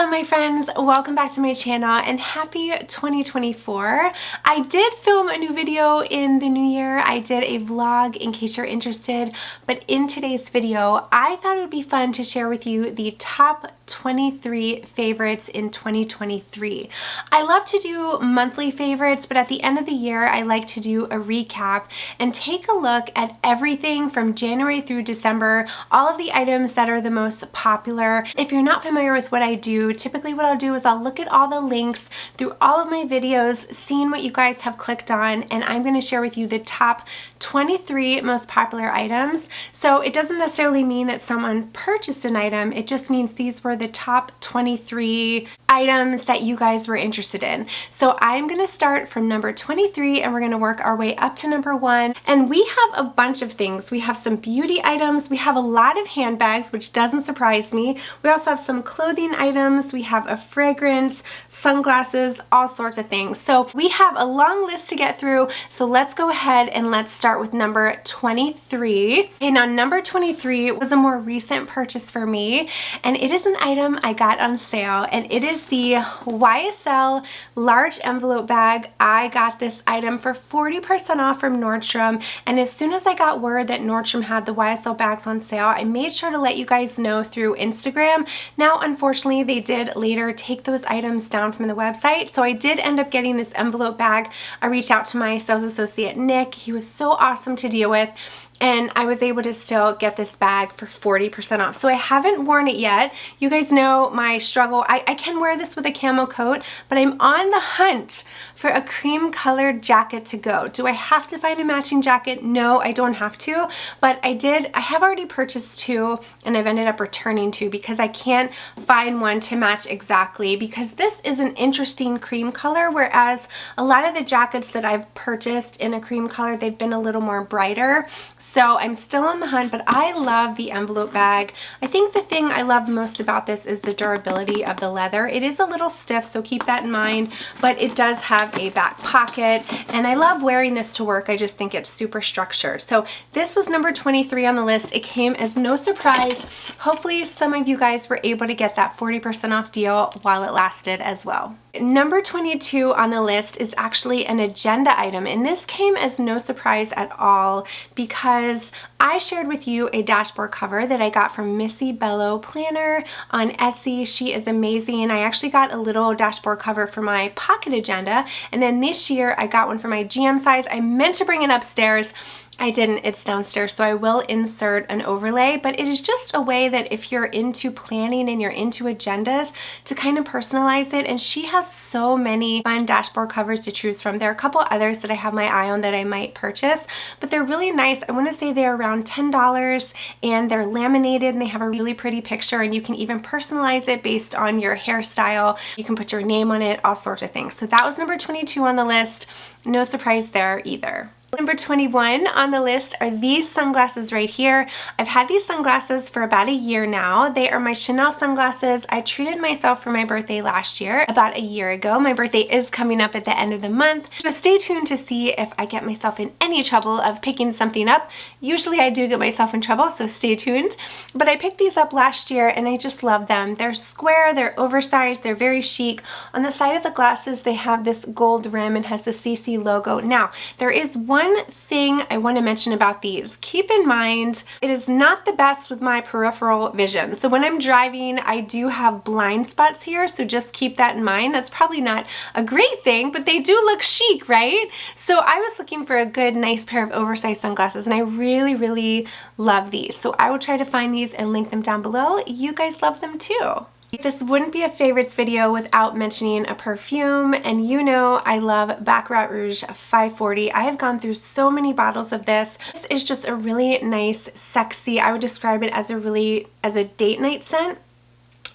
Hello my friends, welcome back to my channel and happy 2024. I did film a new video in the new year. I did a vlog in case you're interested, but in today's video I thought it would be fun to share with you the top 23 favorites in 2023. I love to do monthly favorites, but at the end of the year I like to do a recap and take a look at everything from January through December, all of the items that are the most popular. If you're not familiar with what I do, typically what I'll do is I'll look at all the links through all of my videos, seeing what you guys have clicked on, and I'm going to share with you the top 23 most popular items. So it doesn't necessarily mean that someone purchased an item, it just means these were the top 23 items that you guys were interested in. So I'm going to start from number 23 and we're going to work our way up to number 1. And we have a bunch of things. We have some beauty items, we have a lot of handbags, which doesn't surprise me. We also have some clothing items, we have a fragrance, sunglasses, all sorts of things. So we have a long list to get through, so let's go ahead and let's start with number 23. Okay, now number 23 was a more recent purchase for me, and it is an item I got on sale, and it is the YSL large envelope bag. I got this item for 40% off from Nordstrom, and as soon as I got word that Nordstrom had the YSL bags on sale, I made sure to let you guys know through Instagram. Now unfortunately they did later take those items down from the website, so I did end up getting this envelope bag. I reached out to my sales associate Nick. He was so awesome to deal with, and I was able to still get this bag for 40% off. So I haven't worn it yet. You guys know my struggle. I can wear this with a camo coat, but I'm on the hunt for a cream colored jacket to go. Do I have to find a matching jacket? No, I don't have to, but I have already purchased 2 and I've ended up returning 2 because I can't find one to match exactly, because this is an interesting cream color, whereas a lot of the jackets that I've purchased in a cream color, they've been a little more brighter. So I'm still on the hunt, but I love the envelope bag. I think the thing I love most about this is the durability of the leather. It is a little stiff, so keep that in mind, but it does have a back pocket, and I love wearing this to work. I just think it's super structured. So this was number 23 on the list. It came as no surprise. Hopefully some of you guys were able to get that 40% off deal while it lasted as well. Number 22 on the list is actually an agenda item, and this came as no surprise at all because I shared with you a dashboard cover that I got from Missy Bello Planner on Etsy. She is amazing. I actually got a little dashboard cover for my pocket agenda, and then this year I got one for my GM size. I meant to bring it upstairs. I didn't, it's downstairs, so I will insert an overlay, but it is just a way that if you're into planning and you're into agendas, to kind of personalize it. And she has so many fun dashboard covers to choose from. There are a couple others that I have my eye on that I might purchase, but they're really nice. I want to say they're around $10, and they're laminated and they have a really pretty picture, and you can even personalize it based on your hairstyle. You can put your name on it, all sorts of things. So that was number 22 on the list. No surprise there either. Number 21 on the list are these sunglasses right here. I've had these sunglasses for about a year now. They are my Chanel sunglasses. I treated myself for my birthday last year, about a year ago. My birthday is coming up at the end of the month, so stay tuned to see if I get myself in any trouble of picking something up. Usually I do get myself in trouble, so stay tuned. But I picked these up last year and I just love them. They're square, they're oversized, they're very chic. On the side of the glasses they have this gold rim and has the CC logo. Now, there is one thing I want to mention about these. Keep in mind, it is not the best with my peripheral vision. So when I'm driving, I do have blind spots here, so just keep that in mind. That's probably not a great thing, but they do look chic, right? So I was looking for a good, nice pair of oversized sunglasses, and I really, really love these. So I will try to find these and link them down below. You guys love them too. This wouldn't be a favorites video without mentioning a perfume, and you know I love Baccarat Rouge 540. I have gone through so many bottles of this. This is just a really nice, sexy, I would describe it as a date night scent.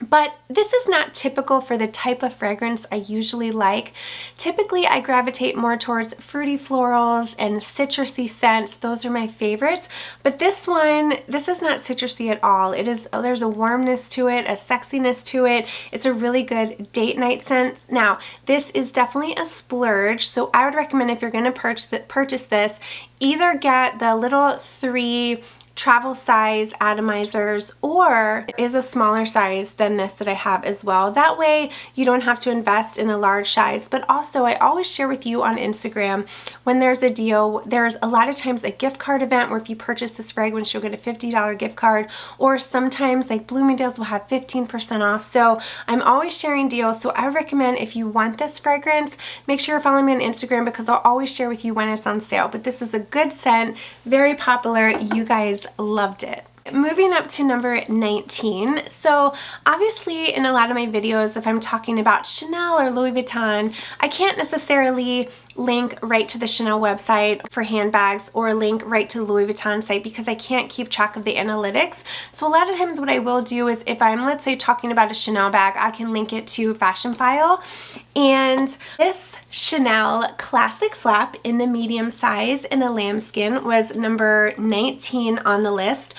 But this is not typical for the type of fragrance I usually like. Typically, I gravitate more towards fruity florals and citrusy scents. Those are my favorites. But this one, this is not citrusy at all. There's a warmness to it, a sexiness to it. It's a really good date night scent. Now, this is definitely a splurge, so I would recommend if you're going to purchase this, either get the little 3 travel size atomizers, or is a smaller size than this that I have as well. That way you don't have to invest in a large size. But also, I always share with you on Instagram when there's a deal. There's a lot of times a gift card event where if you purchase this fragrance, you'll get a $50 gift card, or sometimes like Bloomingdale's will have 15% off. So I'm always sharing deals. So I recommend, if you want this fragrance, make sure you're following me on Instagram, because I'll always share with you when it's on sale. But this is a good scent, very popular. You guys loved it. Moving up to number 19. So obviously in a lot of my videos, if I'm talking about Chanel or Louis Vuitton, I can't necessarily link right to the Chanel website for handbags or link right to the Louis Vuitton site, because I can't keep track of the analytics. So a lot of times what I will do is, if I'm, let's say, talking about a Chanel bag, I can link it to Fashion File. And this Chanel classic flap in the medium size in the lambskin was number 19 on the list.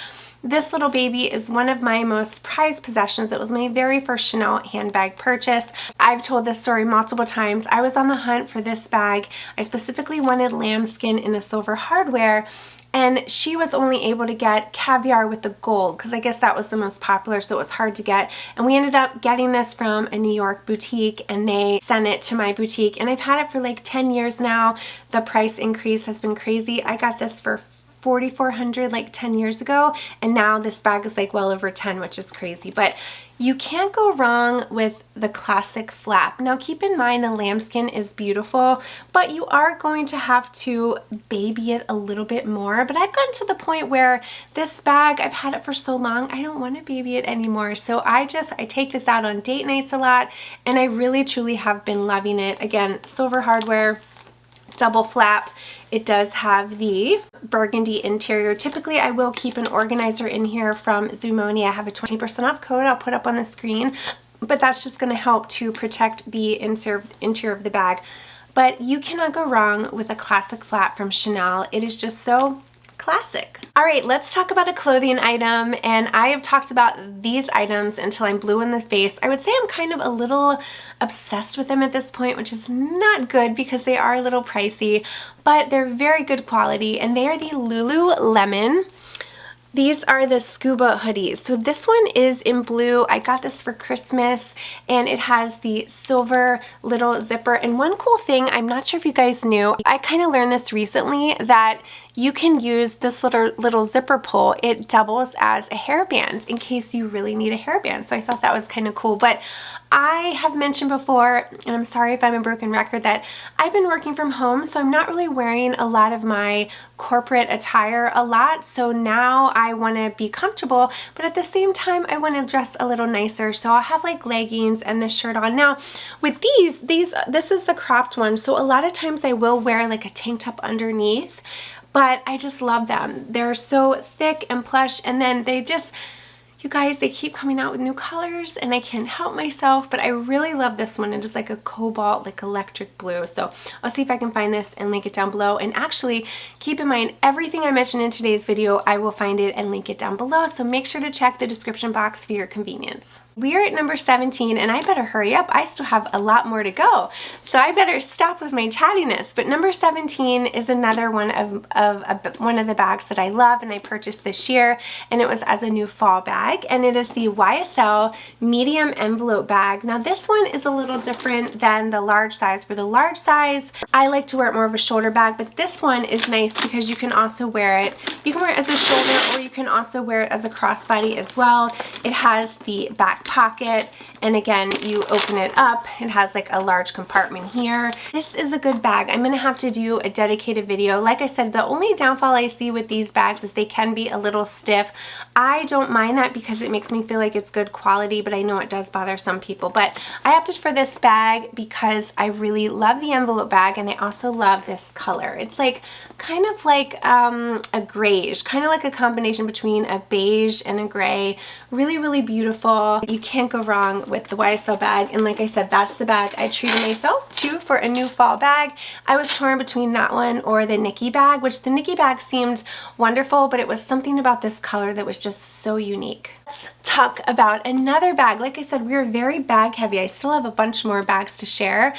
This little baby is one of my most prized possessions. It was my very first Chanel handbag purchase. I've told this story multiple times. I was on the hunt for this bag. I specifically wanted lambskin in the silver hardware, and she was only able to get caviar with the gold, because I guess that was the most popular, so it was hard to get. And we ended up getting this from a New York boutique, and they sent it to my boutique, and I've had it for like 10 years now. The price increase has been crazy. I got this for $4,400 like 10 years ago, and now this bag is like well over 10, which is crazy. But you can't go wrong with the classic flap. Now keep in mind the lambskin is beautiful, but you are going to have to baby it a little bit more. But I've gotten to the point where this bag, I've had it for so long, I don't want to baby it anymore. So I take this out on date nights a lot, and I really truly have been loving it. Again, silver hardware, double flap. It does have the burgundy interior. Typically, I will keep an organizer in here from Zumoni. I have a 20% off code I'll put up on the screen, but that's just going to help to protect the interior of the bag. But you cannot go wrong with a classic flap from Chanel. It is just so classic. All right, let's talk about a clothing item, and I have talked about these items until I'm blue in the face. I would say I'm kind of a little obsessed with them at this point, which is not good because they are a little pricey, but they're very good quality, and they are the Lululemon. These are the scuba hoodies. So this one is in blue. I got this for Christmas, and it has the silver little zipper. And one cool thing, I'm not sure if you guys knew, I kind of learned this recently, that you can use this little zipper pull. It doubles as a hairband in case you really need a hairband. So I thought that was kind of cool. But I have mentioned before, and I'm sorry if I'm a broken record, that I've been working from home, so I'm not really wearing a lot of my corporate attire a lot. So now I want to be comfortable, but at the same time I want to dress a little nicer. So I'll have like leggings and this shirt on. Now with this is the cropped one, so a lot of times I will wear like a tank top underneath, but I just love them. They're so thick and plush, and then they just, you guys, they keep coming out with new colors and I can't help myself, but I really love this one. It is like a cobalt, like electric blue. So I'll see if I can find this and link it down below. And actually, keep in mind, everything I mentioned in today's video, I will find it and link it down below. So make sure to check the description box for your convenience. We are at number 17, and I better hurry up. I still have a lot more to go, so I better stop with my chattiness. But number 17 is another one of the bags that I love, and I purchased this year, and it was as a new fall bag, and it is the YSL medium envelope bag. Now this one is a little different than the large size. For the large size, I like to wear it more of a shoulder bag, but this one is nice because you can also wear it. You can wear it as a shoulder, or you can also wear it as a crossbody as well. It has the back pocket, and again, you open it up, it has like a large compartment here. This is a good bag. I'm gonna have to do a dedicated video. Like I said, the only downfall I see with these bags is they can be a little stiff. I don't mind that because it makes me feel like it's good quality, but I know it does bother some people. But I opted for this bag because I really love the envelope bag, and I also love this color. It's like kind of like a grayish, kind of like a combination between a beige and a gray. Really, really beautiful. You can't go wrong with the YSL bag, and like I said, that's the bag I treated myself to for a new fall bag. I was torn between that one or the Nikki bag, which the Nikki bag seemed wonderful, but it was something about this color that was just so unique. Let's talk about another bag. Like I said, we're very bag heavy. I still have a bunch more bags to share.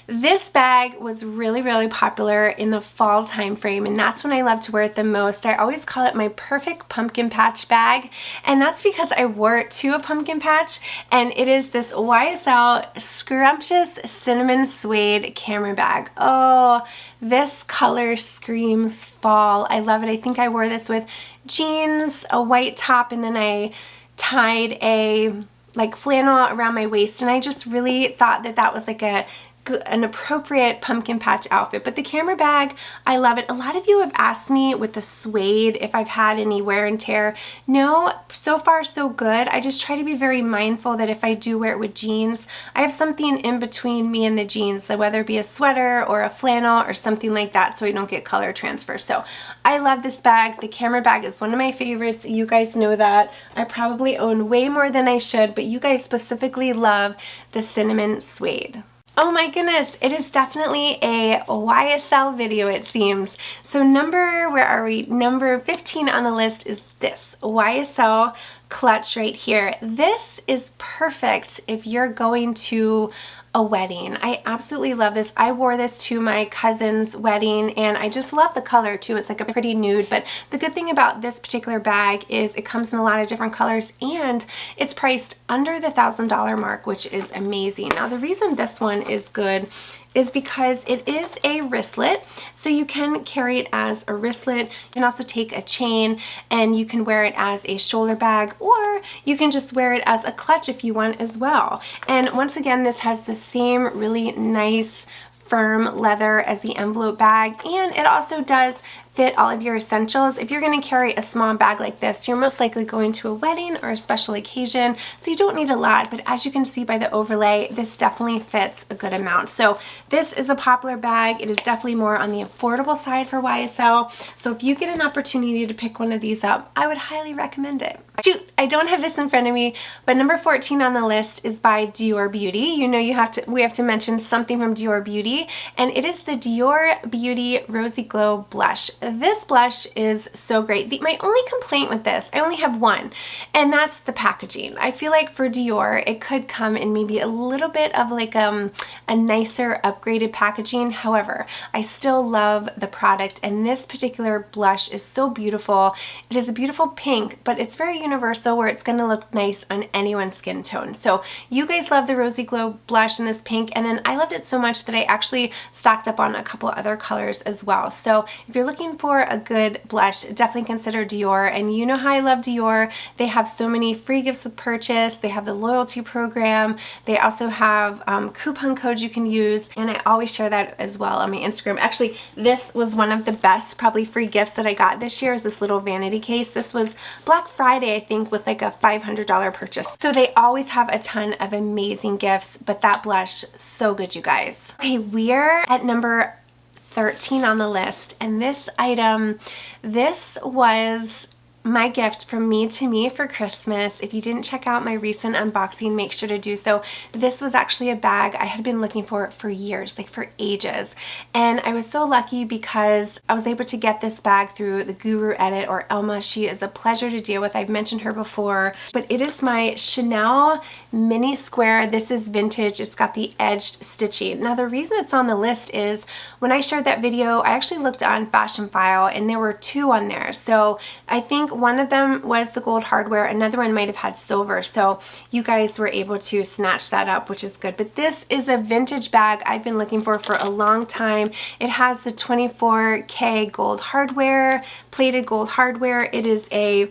This bag was really popular in the fall time frame, and that's when I love to wear it the most. I always call it my perfect pumpkin patch bag, and that's because I wore it to a pumpkin patch, and it is this YSL Scrumptious Cinnamon Suede camera bag. Oh, this color screams fall. I love it. I think I wore this with jeans, a white top, and then I tied a like flannel around my waist, and I just really thought that that was like an appropriate pumpkin patch outfit. But the camera bag, I love it. A lot of you have asked me with the suede if I've had any wear and tear. No, so far so good. I just try to be very mindful that if I do wear it with jeans, I have something in between me and the jeans, so whether it be a sweater or a flannel or something like that, so I don't get color transfer. So I love this bag. The camera bag is one of my favorites. You guys know that. I probably own way more than I should, but you guys specifically love the cinnamon suede. Oh my goodness, it is definitely a YSL video, it seems. So where are we? Number 15 on the list is this YSL clutch right here. This is perfect if you're going to a wedding. I absolutely love this. I wore this to my cousin's wedding, and I just love the color too. It's like a pretty nude, but the good thing about this particular bag is it comes in a lot of different colors, and it's priced under the $1,000 mark, which is amazing. Now, the reason this one is good is because it is a wristlet, so you can carry it as a wristlet. You can also take a chain and you can wear it as a shoulder bag, or you can just wear it as a clutch if you want as well. And once again, this has the same really nice firm leather as the envelope bag, and it also does fit all of your essentials. If you're going to carry a small bag like this, you're most likely going to a wedding or a special occasion, so you don't need a lot, but as you can see by the overlay, this definitely fits a good amount. So this is a popular bag. It is definitely more on the affordable side for YSL, so if you get an opportunity to pick one of these up, I would highly recommend it. Shoot, I don't have this in front of me, but number 14 on the list is by Dior Beauty. You know we have to mention something from Dior Beauty, and it is the Dior Beauty Rosy Glow Blush. This blush is so great. My only complaint with this, I only have one, and that's the packaging. I feel like for Dior, it could come in maybe a little bit of like a nicer upgraded packaging. However, I still love the product, and this particular blush is so beautiful. It is a beautiful pink, but it's very universal where it's going to look nice on anyone's skin tone. So you guys love the Rosy Glow blush in this pink, and then I loved it so much that I actually stocked up on a couple other colors as well. So if you're looking for a good blush, definitely consider Dior. And you know how I love Dior. They have so many free gifts with purchase. They have the loyalty program. They also have coupon codes you can use, and I always share that as well on my Instagram. Actually, this was one of the best probably free gifts that I got this year, is this little vanity case. This was Black Friday, I think, with like a $500 purchase. So they always have a ton of amazing gifts, but that blush, so good, you guys. Okay, we're at number 13 on the list, and this item, this was my gift from me to me for Christmas. If you didn't check out my recent unboxing, make sure to do so. This was actually a bag I had been looking for years, like for ages, and I was so lucky because I was able to get this bag through the Guru Edit, or Elma. She is a pleasure to deal with. I've mentioned her before, but it is my Chanel mini square. This is vintage. It's got the edged stitching. Now, the reason it's on the list is when I shared that video, I actually looked on Fashion File, and there were two on there. So I think one of them was the gold hardware, another one might have had silver, so you guys were able to snatch that up, which is good. But this is a vintage bag I've been looking for a long time. It has the 24K gold hardware, plated gold hardware. It is a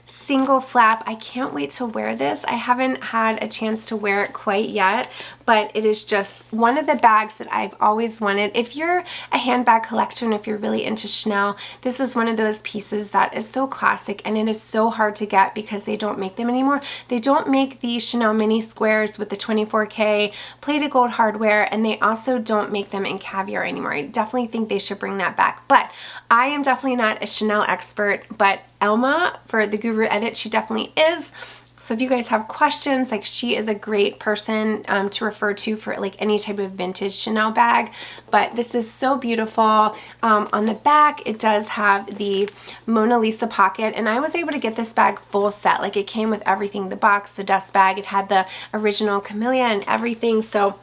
single flap. I can't wait to wear this. I haven't had a chance to wear it quite yet, but it is just one of the bags that I've always wanted. If you're a handbag collector and if you're really into Chanel, this is one of those pieces that is so classic, and it is so hard to get because they don't make them anymore. They don't make the Chanel mini squares with the 24K plated gold hardware, and they also don't make them in caviar anymore. I definitely think they should bring that back, but I am definitely not a Chanel expert, but Elma for the Guru Edit, she definitely is. So if you guys have questions, like she is a great person to refer to for like any type of vintage Chanel bag. But this is so beautiful. On the back, it does have the Mona Lisa pocket, and I was able to get this bag full set. Like it came with everything, the box, the dust bag, it had the original camellia and everything. So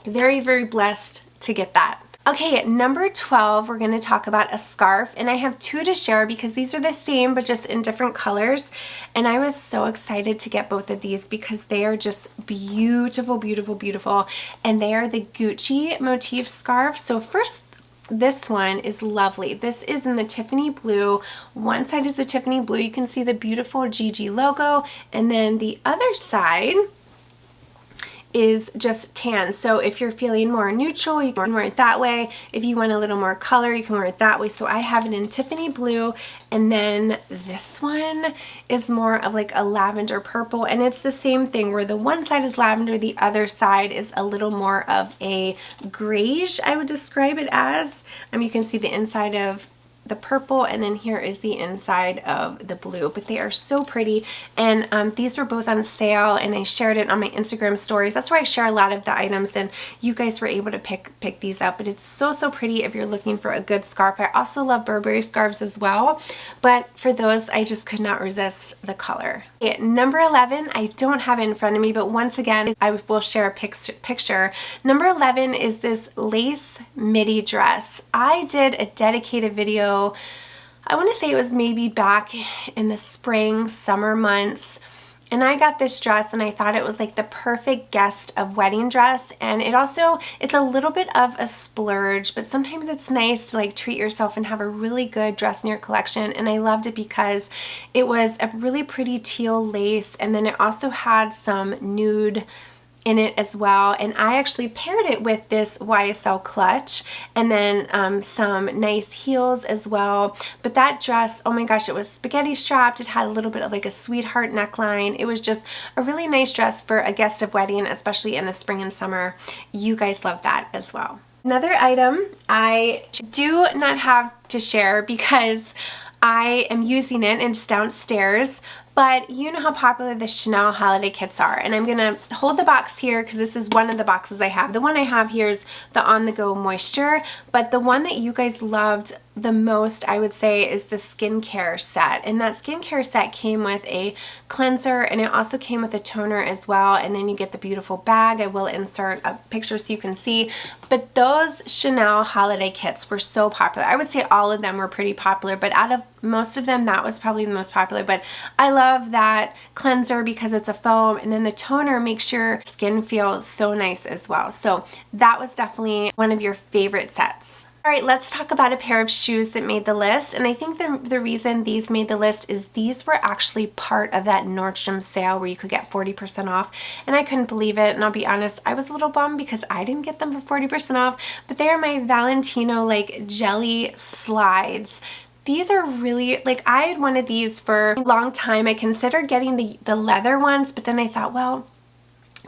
very, very blessed to get that. Okay, number 12, we're going to talk about a scarf, and I have two to share because these are the same but just in different colors, and I was so excited to get both of these because they are just beautiful, beautiful, beautiful, and they are the Gucci motif scarf. So first, this one is lovely. This is in the Tiffany blue. One side is the Tiffany blue. You can see the beautiful GG logo, and then the other side is just tan. So if you're feeling more neutral, you can wear it that way. If you want a little more color, you can wear it that way. So I have it in Tiffany blue, and then this one is more of like a lavender purple, and it's the same thing where the one side is lavender, the other side is a little more of a grayish, I would describe it as. You can see the inside of the purple, and then here is the inside of the blue, but they are so pretty. And these were both on sale, and I shared it on my Instagram stories. That's where I share a lot of the items, and you guys were able to pick these up. But it's so, so pretty if you're looking for a good scarf. I also love Burberry scarves as well, but for those I just could not resist the color. Okay, number 11, I don't have it in front of me, but once again I will share a picture. Number 11 is this lace midi dress. I did a dedicated video, I want to say it was maybe back in the spring, summer months, and I got this dress and I thought it was like the perfect guest of wedding dress. And it's a little bit of a splurge, but sometimes it's nice to like treat yourself and have a really good dress in your collection. And I loved it because it was a really pretty teal lace, and then it also had some nude in it as well, and I actually paired it with this YSL clutch, and then some nice heels as well. But that dress, oh my gosh, it was spaghetti strapped. It had a little bit of like a sweetheart neckline. It was just a really nice dress for a guest of wedding, especially in the spring and summer. You guys love that as well. Another item I do not have to share because I am using it, and it's downstairs, but you know how popular the Chanel holiday kits are, and I'm gonna hold the box here because this is one of the boxes I have. The one I have here is the On The Go Moisture, but the one that you guys loved the most, I would say, is the skincare set. And that skincare set came with a cleanser, and it also came with a toner as well, and then you get the beautiful bag. I will insert a picture so you can see. But those Chanel holiday kits were so popular. I would say all of them were pretty popular, but out of most of them, that was probably the most popular. But I love that cleanser because it's a foam, and then the toner makes your skin feel so nice as well. So that was definitely one of your favorite sets. All right, let's talk about a pair of shoes that made the list. And I think the reason these made the list is these were actually part of that Nordstrom sale where you could get 40% off. And I couldn't believe it. And I'll be honest, I was a little bummed because I didn't get them for 40% off. But they are my Valentino like jelly slides. These are really, like, I had wanted these for a long time. I considered getting the leather ones, but then I thought, well,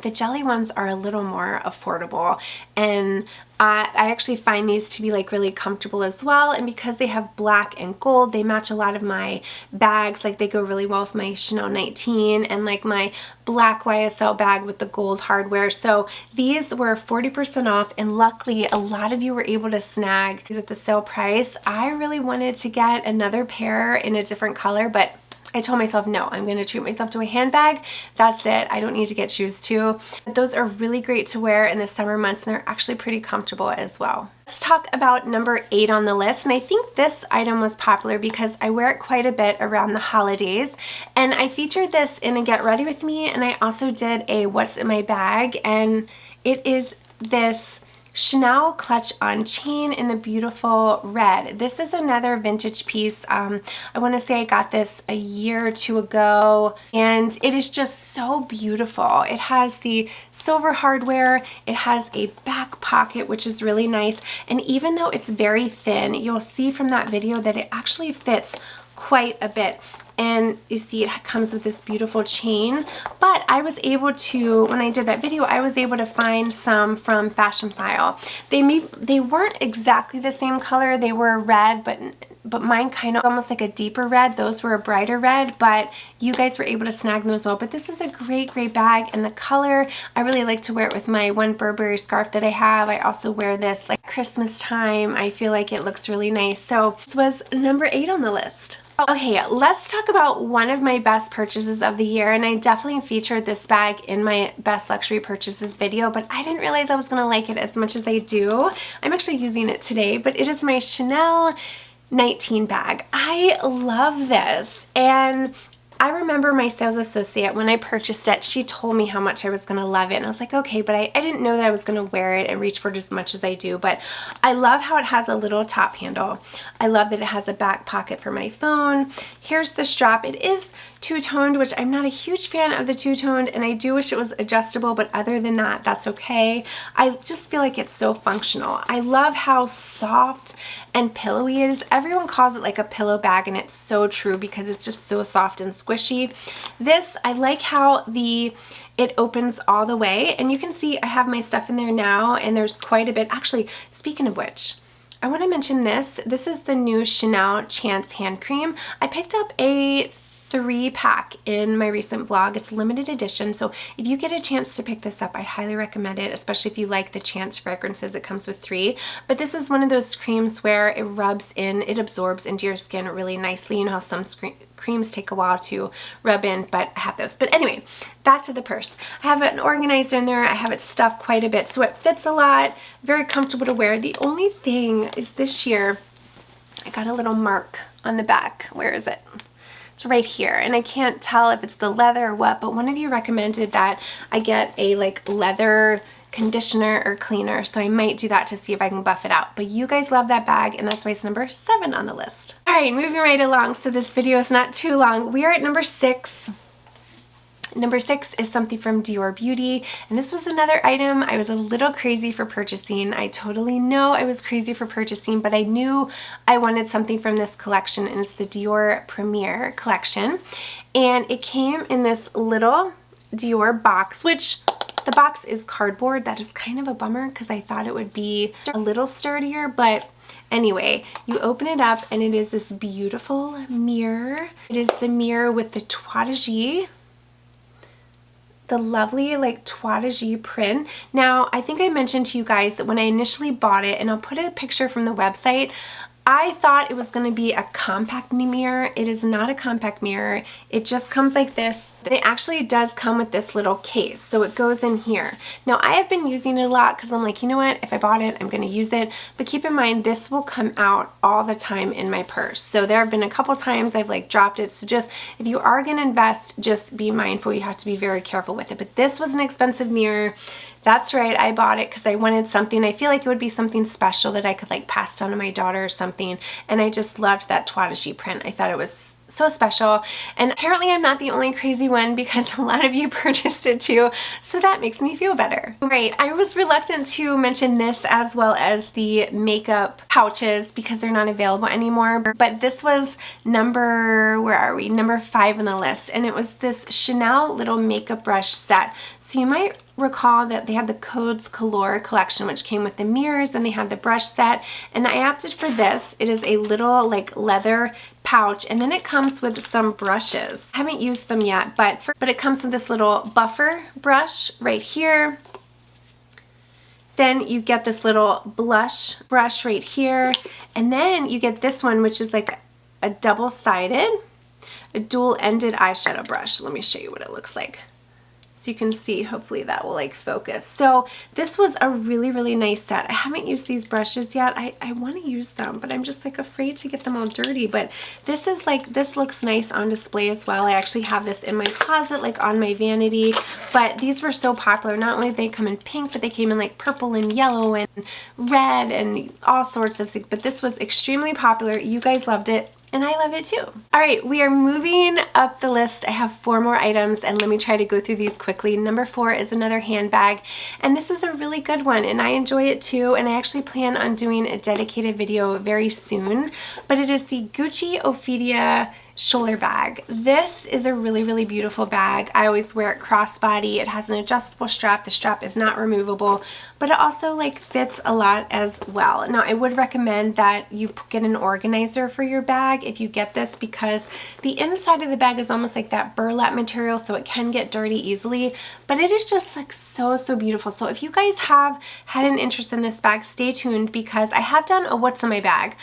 the jelly ones are a little more affordable, and I actually find these to be like really comfortable as well. And because they have black and gold, they match a lot of my bags. Like they go really well with my Chanel 19 and like my black YSL bag with the gold hardware. So these were 40% off, and luckily a lot of you were able to snag these at the sale price. I really wanted to get another pair in a different color, but I told myself, no, I'm going to treat myself to a handbag. That's it. I don't need to get shoes too. But those are really great to wear in the summer months, and they're actually pretty comfortable as well. Let's talk about number 8 on the list. And I think this item was popular because I wear it quite a bit around the holidays. And I featured this in a Get Ready With Me, and I also did a What's in My Bag. And it is this Chanel clutch on chain in the beautiful red. This is another vintage piece. I want to say I got this a year or two ago, and it is just so beautiful. It has the silver hardware, it has a back pocket, which is really nice, and even though it's very thin, you'll see from that video that it actually fits quite a bit. and you see it comes with this beautiful chain. But I was able to, when I did that video, I was able to find some from Fashion File. They weren't exactly the same color. They were red, but mine kind of almost like a deeper red. Those were a brighter red, but you guys were able to snag them as well. But this is a great bag, and the color, I really like to wear it with my one Burberry scarf that I have. I also wear this like Christmas time. I feel like it looks really nice. So this was number 8 on the list. Okay, let's talk about one of my best purchases of the year, and I definitely featured this bag in my best luxury purchases video, but I didn't realize I was gonna like it as much as I do. I'm actually using it today, but it is my Chanel 19 bag. I love this, and I remember my sales associate, when I purchased it, she told me how much I was going to love it, and I was like, okay, but I didn't know that I was going to wear it and reach for it as much as I do. But I love how it has a little top handle. I love that it has a back pocket for my phone. Here's the strap. It is two-toned, which I'm not a huge fan of the two-toned, and I do wish it was adjustable, but other than that, that's okay. I just feel like it's so functional. I love how soft and pillowy it is. Everyone calls it like a pillow bag, and it's so true because it's just so soft and squishy. This, I like how it opens all the way, and you can see I have my stuff in there now, and there's quite a bit. Actually, speaking of which, I want to mention this. This is the new Chanel Chance hand cream. I picked up a 3-pack in my recent vlog. It's limited edition, so if you get a chance to pick this up, I highly recommend it, especially if you like the Chance fragrances. It comes with 3, but this is one of those creams where it rubs in, it absorbs into your skin really nicely. You know how some creams take a while to rub in, but I have those. But anyway, back to the purse. I have an organizer in there. I have it stuffed quite a bit, so it fits a lot, very comfortable to wear. The only thing is this year, I got a little mark on the back. Where is it? It's right here, and I can't tell if it's the leather or what, but one of you recommended that I get a like leather conditioner or cleaner, so I might do that to see if I can buff it out. But you guys love that bag, and that's why it's number 7 on the list. All right, moving right along, so this video is not too long. We are at number 6. Number 6 is something from Dior Beauty, and this was another item I was a little crazy for purchasing. I totally know I was crazy for purchasing, but I knew I wanted something from this collection, and it's the Dior Premier collection. And it came in this little Dior box, which the box is cardboard. That is kind of a bummer because I thought it would be a little sturdier, but anyway, you open it up and it is this beautiful mirror. It is the mirror with the Toitage, the lovely like Toitage print. Now, I think I mentioned to you guys that when I initially bought it, and I'll put a picture from the website, I thought it was going to be a compact mirror. It is not a compact mirror. It just comes like this. It actually does come with this little case, so it goes in here. Now, I have been using it a lot because I'm like, you know what, if I bought it, I'm going to use it. But keep in mind, this will come out all the time in my purse. So there have been a couple times I've like dropped it. So just, if you are going to invest, just be mindful. You have to be very careful with it. But this was an expensive mirror. That's right, I bought it because I wanted something. I feel like it would be something special that I could like pass down to my daughter or something. And I just loved that Toitage print. I thought it was so special, and apparently I'm not the only crazy one because a lot of you purchased it too, so that makes me feel better. Right, I was reluctant to mention this as well as the makeup pouches because they're not available anymore, but this was number, where are we? Number 5 on the list, and it was this Chanel little makeup brush set. So you might recall that they had the Codes Color collection, which came with the mirrors, and they had the brush set, and I opted for this. It is a little like leather pouch, and then it comes with some brushes. I haven't used them yet, but it comes with this little buffer brush right here. Then you get this little blush brush right here, and then you get this one, which is like a double-sided, a dual-ended eyeshadow brush. Let me show you what it looks like. So you can see, hopefully that will like focus. So this was a really, really nice set. I haven't used these brushes yet. I want to use them, but I'm just like afraid to get them all dirty. But this is like, this looks nice on display as well. I actually have this in my closet, like on my vanity. But these were so popular. Not only did they come in pink, but they came in like purple and yellow and red and all sorts of things. But this was extremely popular. You guys loved it, and I love it too. All right, we are moving up the list. I have 4 more items, and let me try to go through these quickly. Number 4 is another handbag, and this is a really good one, and I enjoy it too, and I actually plan on doing a dedicated video very soon, but it is the Gucci Ophidia shoulder bag. This is a really beautiful bag. I always wear it crossbody. It has an adjustable strap. The strap is not removable, but it also like fits a lot as well. Now I would recommend that you get an organizer for your bag if you get this, because the inside of the bag is almost like that burlap material, so it can get dirty easily, but it is just like so beautiful. So if you guys have had an interest in this bag, stay tuned, because I have done a what's in my bag.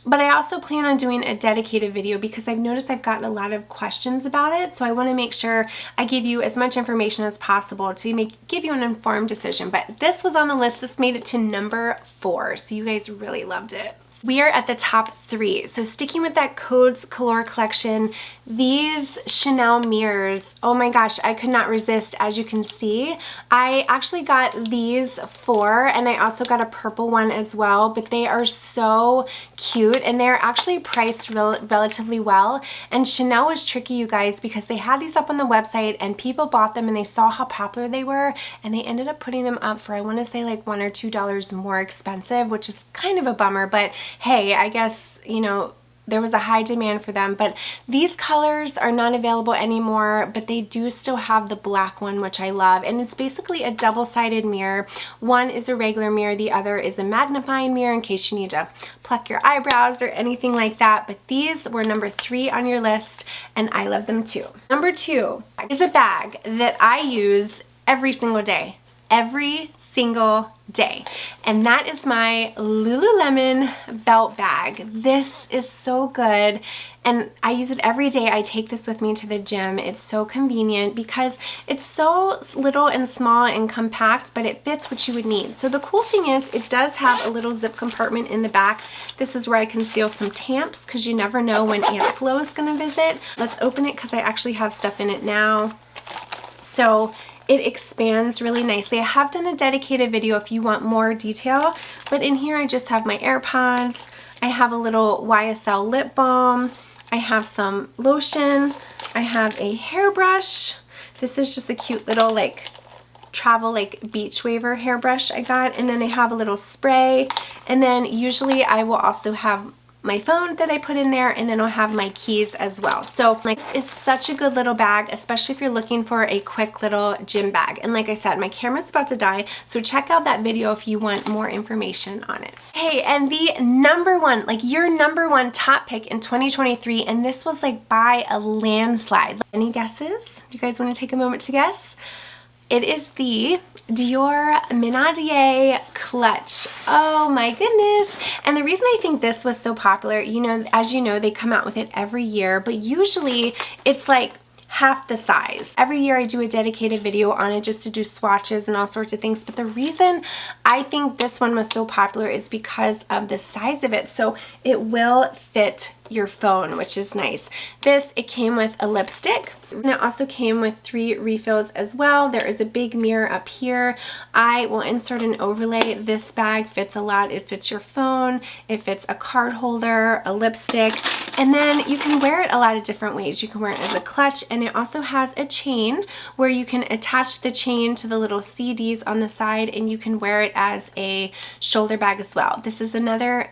But I also plan on doing a dedicated video because I've noticed I've gotten a lot of questions about it. So I want to make sure I give you as much information as possible to give you an informed decision. But this was on the list. This made it to number 4. So you guys really loved it. We are at the top 3. So sticking with that Codes Color collection, these Chanel mirrors, oh my gosh, I could not resist. As you can see, I actually got these 4, and I also got a purple one as well, but they are so cute, and they're actually priced relatively well. And Chanel was tricky, you guys, because they had these up on the website and people bought them and they saw how popular they were, and they ended up putting them up for, I want to say, like $1 or $2 more expensive, which is kind of a bummer, but hey, I guess, you know, there was a high demand for them. But these colors are not available anymore, but they do still have the black one, which I love. And it's basically a double-sided mirror. One is a regular mirror, the other is a magnifying mirror in case you need to pluck your eyebrows or anything like that. But these were number 3 on your list, and I love them too. Number 2 is a bag that I use every single day. Every single day. And that is my Lululemon belt bag. This is so good, and I use it every day. I take this with me to the gym. It's so convenient because it's so little and small and compact, but it fits what you would need. So the cool thing is it does have a little zip compartment in the back. This is where I conceal some tamps because you never know when Aunt Flo is going to visit. Let's open it because I actually have stuff in it now. So it expands really nicely. I have done a dedicated video if you want more detail, but in here I just have my AirPods, I have a little YSL lip balm, I have some lotion, I have a hairbrush. This is just a cute little like travel like beach waver hairbrush I got, and then I have a little spray, and then usually I will also have my phone that I put in there, and then I'll have my keys as well. So like, it's such a good little bag, especially if you're looking for a quick little gym bag. And like I said, my camera's about to die, so check out that video if you want more information on it. Okay, and the number 1, like your number 1 top pick in 2023, and this was like by a landslide. Any guesses? Do you guys want to take a moment to guess? It is the Dior Menadier clutch. Oh my goodness. And the reason I think this was so popular, you know, as you know, they come out with it every year, but usually it's like half the size. Every year I do a dedicated video on it just to do swatches and all sorts of things, but the reason I think this one was so popular is because of the size of it. So it will fit your phone, which is nice. This, it came with a lipstick, and it also came with 3 refills as well. There is a big mirror up here. I will insert an overlay. This bag fits a lot. It fits your phone, it fits a card holder, a lipstick, and then you can wear it a lot of different ways. You can wear it as a clutch, and it also has a chain where you can attach the chain to the little CDs on the side, and you can wear it as a shoulder bag as well. This is another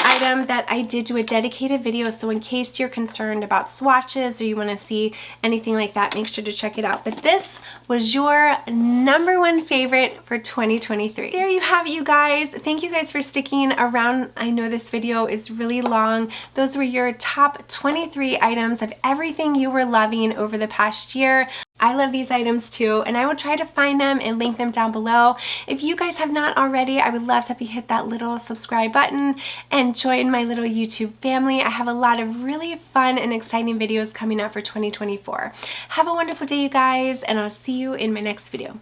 item that I did do a dedicated video, so in case you're concerned about swatches or you want to see anything like that, make sure to check it out. But this was your number 1 favorite for 2023. There you have it, you guys. Thank you guys for sticking around. I know this video is really long. Those were your top 23 items of everything you were loving over the past year. I love these items too, and I will try to find them and link them down below. If you guys have not already, I would love to have you hit that little subscribe button and join my little YouTube family. I have a lot of really fun and exciting videos coming up for 2024. Have a wonderful day, you guys, and I'll see you in my next video.